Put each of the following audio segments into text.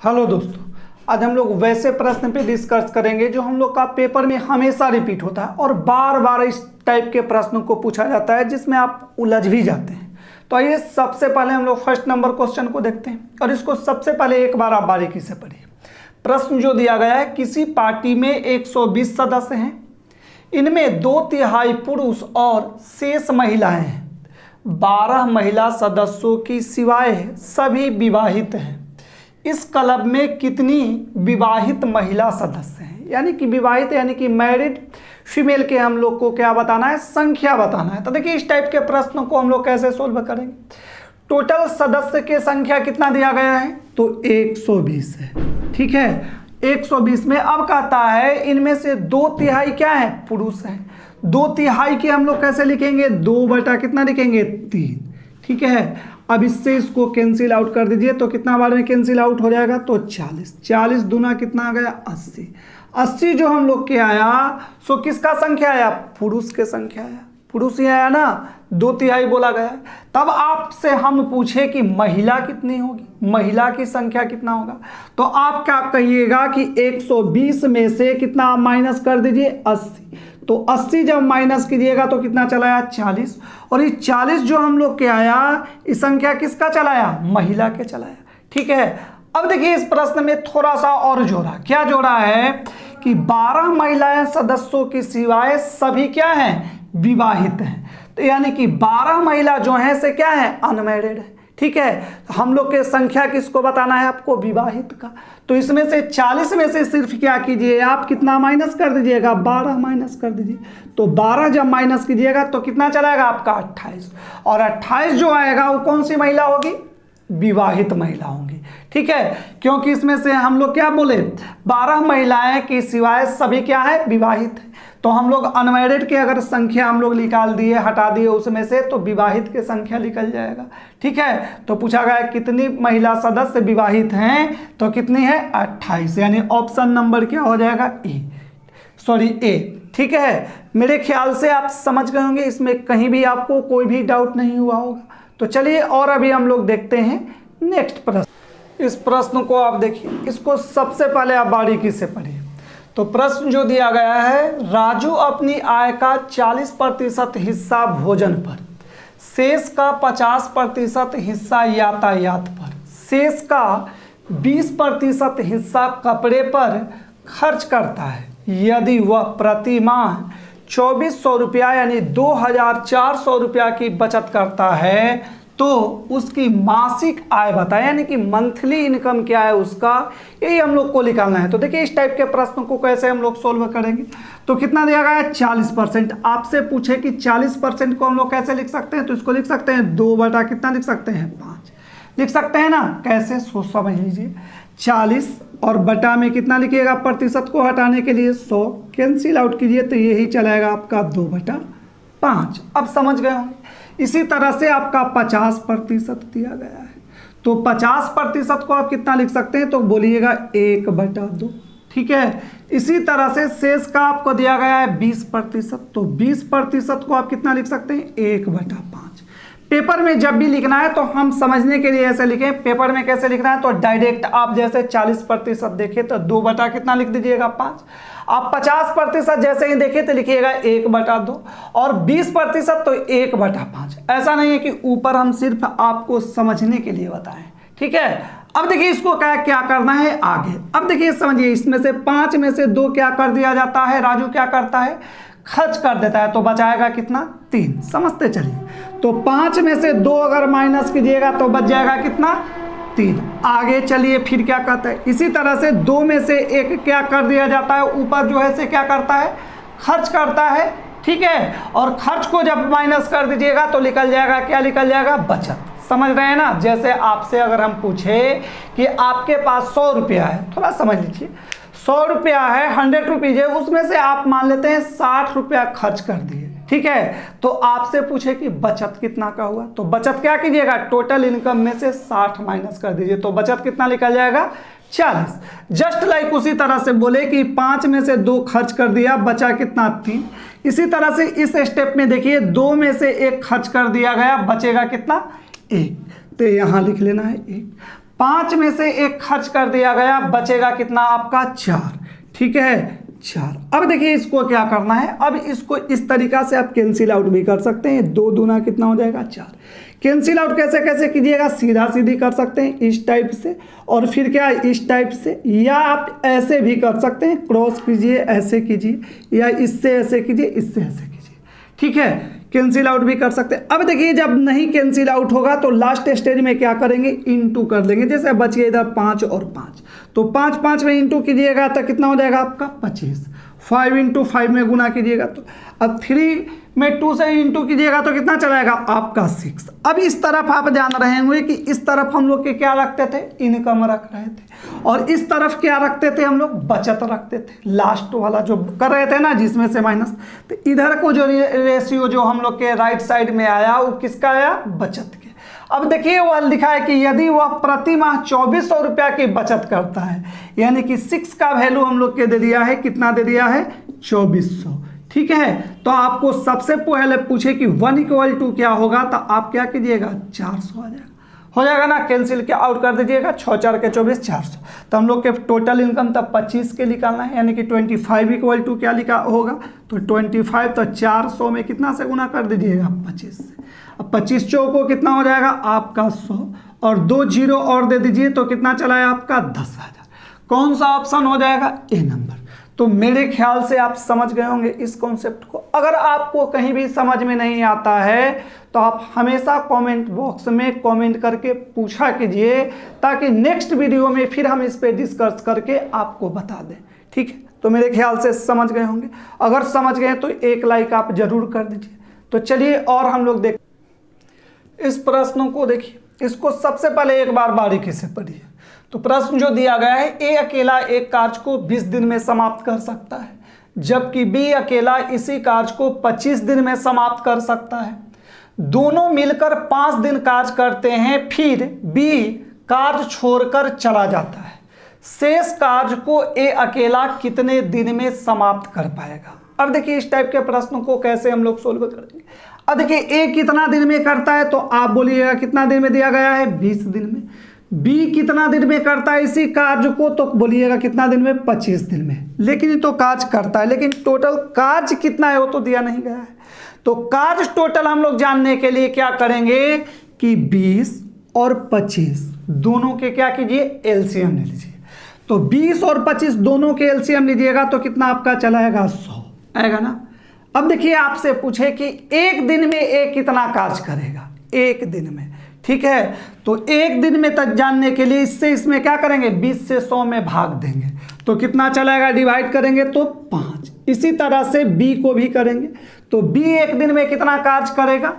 Hello दोस्तों, आज हम लोग वैसे प्रश्न पे डिस्कस करेंगे जो हम लोग का पेपर में हमेशा रिपीट होता है और बार बार इस टाइप के प्रश्नों को पूछा जाता है जिसमें आप उलझ भी जाते हैं। तो आइए सबसे पहले हम लोग फर्स्ट नंबर क्वेश्चन को देखते हैं और इसको सबसे पहले एक बार आप बारीकी से पढ़िए। प्रश्न जो दिया गया है, किसी पार्टी में 120 सदस्य हैं, इनमें 2/3 पुरुष और शेष महिलाएं हैं। 12 महिला सदस्यों की सिवाय सभी विवाहित हैं। इस क्लब में कितनी विवाहित महिला सदस्य हैं? यानी कि विवाहित यानी कि मैरिड फीमेल के हम लोग को क्या बताना है, संख्या बताना है। तो देखिए इस टाइप के प्रश्नों को हम लोग कैसे सोल्व करेंगे। टोटल सदस्य के संख्या कितना दिया गया है, तो 120 है। ठीक है, 120 में अब कहता है इनमें से 2/3 क्या है, पुरुष है। 2/3 के हम लोग कैसे लिखेंगे, 2 बटा कितना लिखेंगे, 3। ठीक है, अब इससे इसको कैंसिल आउट कर दीजिए तो कितना बार में कैंसिल आउट हो जाएगा, तो 40। 40 दूना कितना आ गया, 80। 80 जो हम लोग के आया सो किसका संख्या आया, पुरुष के संख्या आया। पुरुष ही आया ना, 2/3 बोला गया। तब आपसे हम पूछे कि महिला कितनी होगी, महिला की संख्या कितना होगा, तो आप क्या कहिएगा कि 120 में से कितना माइनस कर दीजिए, 80। तो 80 जब माइनस कीजिएगा तो कितना चलाया, 40। और ये 40 जो हम लोग के आया, इस संख्या किसका चलाया, महिला के चलाया। ठीक है, अब देखिए इस प्रश्न में थोड़ा सा और जोड़ा। क्या जोड़ा है कि 12 महिलाएं सदस्यों की सिवाय सभी क्या हैं, विवाहित हैं। तो यानी कि 12 महिला जो हैं से क्या है, अनमैरिड है। ठीक है, तो हम लोग के संख्या किसको बताना है आपको, विवाहित का। तो इसमें से 40 में से सिर्फ क्या कीजिए आप, कितना माइनस कर दीजिएगा, 12 माइनस कर दीजिए। तो 12 जब माइनस कीजिएगा तो कितना चलाएगा आपका, 28। और 28 जो आएगा वो कौन सी महिला होगी, विवाहित महिला होंगी। ठीक है, क्योंकि इसमें से हम लोग क्या बोले, 12 महिलाएं की सिवाय सभी क्या है, विवाहित है। तो हम लोग अनमैरिड के अगर संख्या हम लोग निकाल दिए, हटा दिए उसमें से, तो विवाहित की संख्या निकल जाएगा। ठीक है, तो पूछा गया कितनी महिला सदस्य विवाहित हैं, तो कितनी है, 28। यानी ऑप्शन नंबर क्या हो जाएगा, ए। ठीक है, मेरे ख्याल से आप समझ गए होंगे, इसमें कहीं भी आपको कोई भी डाउट नहीं हुआ होगा। तो चलिए और अभी हम लोग देखते हैं नेक्स्ट प्रश्न। इस प्रश्न को आप देखिए, इसको सबसे पहले आप बारीकी से पढ़िए। तो प्रश्न जो दिया गया है, राजू अपनी आय का 40% हिस्सा भोजन पर, शेष का 50% हिस्सा यातायात पर, शेष का 20% हिस्सा कपड़े पर खर्च करता है। यदि वह प्रति माह 2400 रुपया यानी 2400 रुपया की बचत करता है तो उसकी मासिक आय बताए, यानी कि मंथली इनकम क्या है उसका, यही हम लोग को निकालना है। तो देखिए इस टाइप के प्रश्नों को कैसे हम लोग सोल्व करेंगे। तो कितना दिया गया है, 40%। आपसे पूछे कि 40% को हम लोग कैसे लिख सकते हैं, तो इसको लिख सकते हैं 2 बटा कितना लिख सकते हैं, 5 लिख सकते हैं ना। कैसे, सोच समझ लीजिए। 40 और बटा में कितना लिखिएगा, प्रतिशत को हटाने के लिए 100 कैंसिल आउट कीजिए तो यही चलाएगा आपका 2 बटा 5। अब समझ गए होंगे। इसी तरह से आपका 50% दिया गया है, तो 50% को आप कितना लिख सकते हैं, तो बोलिएगा 1 बटा 2। ठीक है, इसी तरह से शेष का आपको दिया गया है 20%, तो 20% को आप कितना लिख सकते हैं, 1 बटा 5। पेपर में जब भी लिखना है तो हम समझने के लिए ऐसे लिखें। पेपर में कैसे लिखना है, तो डायरेक्ट आप जैसे 40% देखें तो 2 बटा कितना लिख दीजिएगा, 5। आप 50% जैसे ही देखें तो लिखिएगा 1 बटा 2 और 20% तो 1 बटा 5। ऐसा नहीं है कि ऊपर हम सिर्फ आपको समझने के लिए बताएं। ठीक है, अब देखिए इसको क्या करना है आगे। अब देखिए समझिए, इसमें से 5 में से 2 क्या कर दिया जाता है, राजू क्या करता है, खर्च कर देता है। तो बचाएगा कितना, 3। समझते चलिए। तो 5 में से 2 अगर माइनस कीजिएगा तो बच जाएगा कितना, 3। आगे चलिए फिर क्या करता है, इसी तरह से 2 में से 1 क्या कर दिया जाता है, ऊपर जो है से क्या करता है, खर्च करता है। ठीक है, और खर्च को जब माइनस कर दीजिएगा तो निकल जाएगा, क्या निकल जाएगा, बचत। समझ रहे हैं ना। जैसे आपसे अगर हम पूछे कि आपके पास 100 रुपया है, थोड़ा समझ लीजिए, 100 रुपया है, 100 रुपीज है, उसमें से आप मान लेते हैं 60 रुपया खर्च कर दिए। ठीक है, तो आपसे पूछे कि बचत कितना का हुआ, तो बचत क्या कीजिएगा, टोटल इनकम में से 60 माइनस कर दीजिए, तो बचत कितना निकल जाएगा, 40। जस्ट लाइक उसी तरह से बोले कि 5 में से 2 खर्च कर दिया, बचा कितना, 3। इसी तरह से इस स्टेप में देखिए 2 में से 1 खर्च कर दिया गया, बचेगा कितना, 1। तो यहाँ लिख लेना है 1। 5 में से 1 खर्च कर दिया गया, बचेगा कितना आपका 4, ठीक है 4। अब देखिए इसको क्या करना है, अब इसको इस तरीका से आप कैंसिल आउट भी कर सकते हैं, 2 दूना कितना हो जाएगा 4। कैंसिल आउट कैसे कैसे कीजिएगा, सीधा सीधी कर सकते हैं इस टाइप से, और फिर क्या इस टाइप से, या आप ऐसे भी कर सकते हैं, क्रॉस कीजिए ऐसे कीजिए, या इससे ऐसे कीजिए, इससे ऐसे कीजिए, ठीक है, कैंसिल आउट भी कर सकते हैं। अब देखिए जब नहीं कैंसिल आउट होगा तो लास्ट स्टेज में क्या करेंगे, इनटू कर लेंगे। जैसे बचिए इधर 5 और 5, तो 5 5 में इनटू कीजिएगा तो कितना हो जाएगा आपका 25, 5 × 5 में गुना कीजिएगा तो, अब 3 में 2 से इनटू कीजिएगा तो कितना चलाएगा आपका 6। अब इस तरफ आप जान रहे होंगे कि इस तरफ हम लोग के क्या रखते थे, इनकम रख रहे थे, और इस तरफ क्या रखते थे हम लोग, बचत रखते थे, लास्ट वाला जो कर रहे थे ना जिसमें से माइनस। तो इधर को जो रेशियो जो हम लोग के राइट साइड में आया वो किसका आया, बचत के। अब देखिए वह लिखा है कि यदि वह प्रति माह 2400 रुपया की बचत करता है, यानी कि 6 का वैल्यू हम लोग के दे दिया है, कितना दे दिया है 2400, ठीक है। तो आपको सबसे पहले पूछे कि 1 = क्या होगा, तो आप क्या कीजिएगा 400 आ जाएगा, हो जाएगा ना, कैंसिल के आउट कर दीजिएगा, 6 4 के 24 400। तो हम लोग के टोटल इनकम तब 25 के निकालना है, यानी कि 25 = क्या लिखा होगा, तो 25, तो 400 में कितना से गुना कर दीजिएगा 25 से। अब 25 चौको कितना हो जाएगा आपका 100, और 2 0 और दे दीजिए तो कितना चला है आपका 10,000। कौन सा ऑप्शन हो जाएगा, ए नंबर। तो मेरे ख्याल से आप समझ गए होंगे इस कॉन्सेप्ट को। अगर आपको कहीं भी समझ में नहीं आता है तो आप हमेशा कमेंट बॉक्स में कमेंट करके पूछा कीजिए, ताकि नेक्स्ट वीडियो में फिर हम इस पे डिस्कस करके आपको बता दें, ठीक है। तो मेरे ख्याल से समझ गए होंगे, अगर समझ गए तो एक लाइक आप जरूर कर दीजिए। तो चलिए और हम लोग देख इस प्रश्न को देखिए, इसको सबसे पहले एक बार बारीकी से पढ़िए। तो प्रश्न जो दिया गया है, ए अकेला एक कार्य को 20 दिन में समाप्त कर सकता है, जबकि बी अकेला इसी कार्य को 25 दिन में समाप्त कर सकता है। दोनों मिलकर 5 दिन कार्य करते हैं, फिर बी कार्य छोड़कर चला जाता है। शेष कार्य को ए अकेला कितने दिन में समाप्त कर पाएगा। अब देखिए इस टाइप के प्रश्नों को कैसे हम लोग सोल्व करेंगे। अब देखिए ए कितना दिन में करता है, तो आप बोलिएगा कितना दिन में दिया गया है 20 दिन में। बी कितना दिन में करता है इसी कार्य को, तो बोलिएगा कितना दिन में 25 दिन में। लेकिन ये तो कार्य करता है, लेकिन टोटल कार्य कितना है वो तो दिया नहीं गया है। तो कार्य टोटल हम लोग जानने के लिए क्या करेंगे कि 20 और 25 दोनों के क्या कीजिए, एलसीएम ले लीजिए। तो 20 और 25 दोनों के एलसीएम लीजिएगा तो कितना आपका चलाएगा 100 आएगा ना। अब देखिए आपसे पूछे कि एक दिन में ए कितना कार्य करेगा, एक दिन में, ठीक है। तो एक दिन में तक जानने के लिए इससे इसमें क्या करेंगे, 20 से 100 में भाग देंगे तो कितना चलाएगा, डिवाइड करेंगे तो 5। इसी तरह से बी को भी करेंगे, तो बी एक दिन में कितना कार्य करेगा,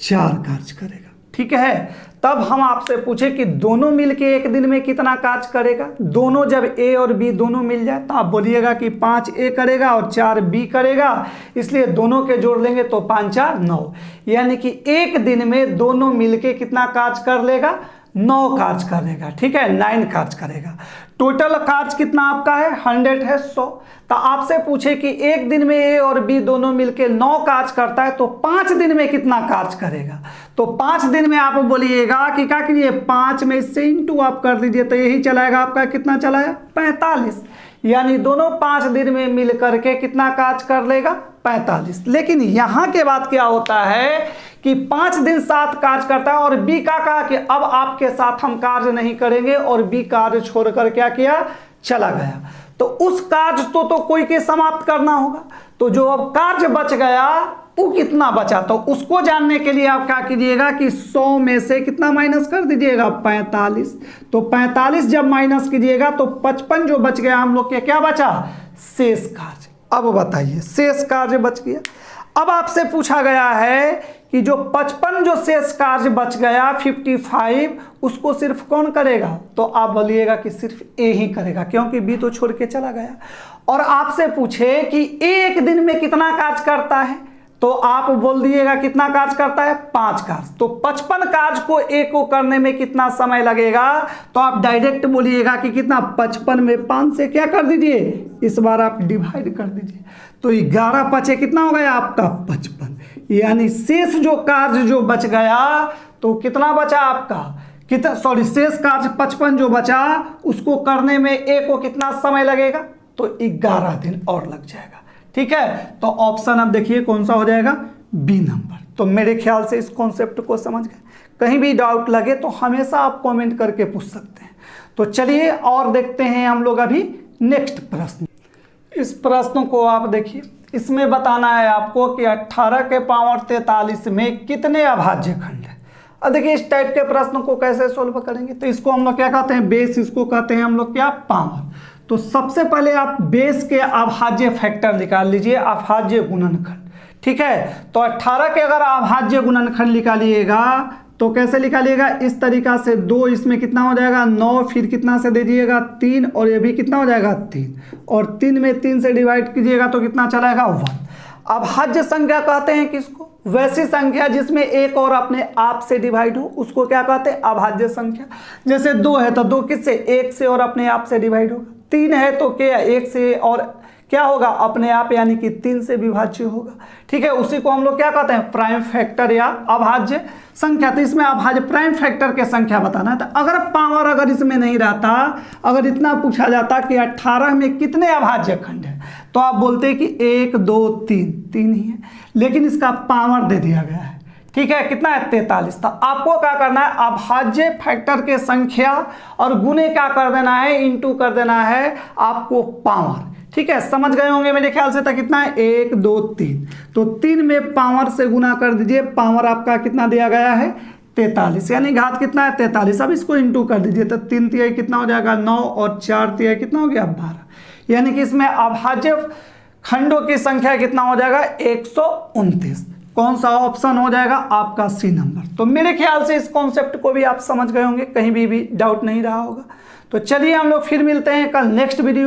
4 कार्य करेगा, ठीक है। तब हम आपसे पूछे कि दोनों मिलके एक दिन में कितना कार्य करेगा। दोनों जब ए और बी दोनों मिल जाए तो आप बोलिएगा कि 5 ए करेगा और 4 बी करेगा, इसलिए दोनों के जोड़ लेंगे तो 5 4 9, यानी कि एक दिन में दोनों मिलके कितना कार्य कर लेगा, 9 कार्य करेगा, ठीक है, 9 कार्य करेगा। टोटल कार्य कितना आपका है 100 है 100। तो आपसे पूछे कि एक दिन में ए और बी दोनों मिलके 9 कार्य करता है, तो 5 दिन में कितना कार्य करेगा। तो 5 दिन में आप बोलिएगा कि क्या कीजिए, 5 में इससे इंटू आप कर दीजिए, तो यही चलाएगा आपका, कितना चलाया 45, यानी दोनों 5 दिन में मिल करके कितना कार्य कर लेगा 45। लेकिन यहाँ के बाद क्या होता है कि 5 दिन साथ कार्य करता है, और बी का कहा कि अब आपके साथ हम कार्य नहीं करेंगे, और बी कार्य छोड़कर क्या किया, चला गया। तो उस कार्य तो कोई के समाप्त करना होगा। तो जो अब कार्य बच गया वो कितना बचा, तो उसको जानने के लिए आप क्या कीजिएगा कि 100 में से कितना माइनस कर दीजिएगा 45। तो 45 जब माइनस कीजिएगा तो 55 जो बच गया हम लोग के, क्या बचा, शेष कार्य। अब बताइए शेष कार्य बच गया। अब आपसे पूछा गया है कि जो 55 जो शेष कार्य बच गया 55, उसको सिर्फ कौन करेगा, तो आप बोलिएगा कि सिर्फ ए ही करेगा, क्योंकि बी तो छोड़ के चला गया। और आपसे पूछे कि एक दिन में कितना कार्य करता है, तो आप बोल दिएगा कितना कार्य करता है 5 कार्य। तो 55 कार्य को ए को करने में कितना समय लगेगा, तो आप डायरेक्ट बोलिएगा कि कितना, 55 में 5 से क्या कर दीजिए, इस बार आप डिवाइड कर दीजिए, तो 11 5 कितना हो गया आपका 55, यानी शेष जो कार्य जो बच गया तो कितना बचा आपका कितना, सॉरी, शेष कार्य 55 जो बचा उसको करने में ए को कितना समय लगेगा, तो 11 दिन और लग जाएगा। ठीक है, तो ऑप्शन अब देखिए कौन सा हो जाएगा, बी नंबर। तो मेरे ख्याल से इस कॉन्सेप्ट को समझ गए। कहीं भी डाउट लगे तो हमेशा आप कमेंट करके पूछ सकते हैं। तो चलिए और देखते हैं हम लोग अभी नेक्स्ट प्रश्न। इस प्रश्न को आप देखिए, इसमें बताना है आपको कि 18 के पावर 43 में कितने अभाज्य खंड है। अब देखिए इस टाइप के प्रश्न को कैसे सोल्व करेंगे, तो इसको हम लोग क्या कहते हैं, बेस, इसको कहते हैं हम लोग क्या, पावर। तो सबसे पहले आप बेस के अभाज्य फैक्टर निकाल लीजिए, अभाज्य गुणनखंड। ठीक है, तो 18 के अगर अभाज्य गुणनखंड निकालिएगा तो कैसे निकालिएगा, इस तरीका से 2, इसमें कितना हो जाएगा 9, फिर कितना से दे दीजिएगा 3, और ये भी कितना हो जाएगा 3, और 3 में 3 से डिवाइड कीजिएगा तो कितना चलाएगा 1। अभाज्य संख्या कहते हैं किसको, वैसी संख्या जिसमें एक और अपने आप से डिवाइड हो उसको क्या कहते हैं, अभाज्य संख्या। जैसे 2 है तो 2 किससे, 1 से और अपने आप से डिवाइड होगा। 3 है तो क्या, 1 से और क्या होगा, अपने आप, यानी कि 3 से विभाज्य होगा। ठीक है, उसी को हम लोग क्या कहते हैं, प्राइम फैक्टर या अभाज्य संख्या। तो इसमें अभाज्य प्राइम फैक्टर के संख्या बताना है। तो अगर पावर अगर इसमें नहीं रहता, अगर इतना पूछा जाता कि 18 में कितने अभाज्य खंड है, तो आप बोलते कि 1 2 3, 3 ही है, लेकिन इसका पावर दे दिया गया है। ठीक है, कितना है 43। तो आपको क्या करना है, अभाज्य फैक्टर के संख्या और गुणे क्या कर देना है, इंटू कर देना है आपको पावर। ठीक है, समझ गए होंगे मेरे ख्याल से। तक कितना है, 1 2 3, तो 3 में पावर से गुना कर दीजिए, पावर आपका कितना दिया गया है 43, यानी घात कितना है 43। अब इसको इंटू कर दीजिए तो 3 तिहाई कितना हो जाएगा 9, और 4 तिहाई कितना हो गया 12, यानी कि इसमें अभाज्य खंडों की संख्या कितना हो जाएगा 129। कौन सा ऑप्शन हो जाएगा आपका, सी नंबर। तो मेरे ख्याल से इस कॉन्सेप्ट को भी आप समझ गए होंगे, कहीं भी डाउट नहीं रहा होगा। तो चलिए हम लोग फिर मिलते हैं कल नेक्स्ट वीडियो।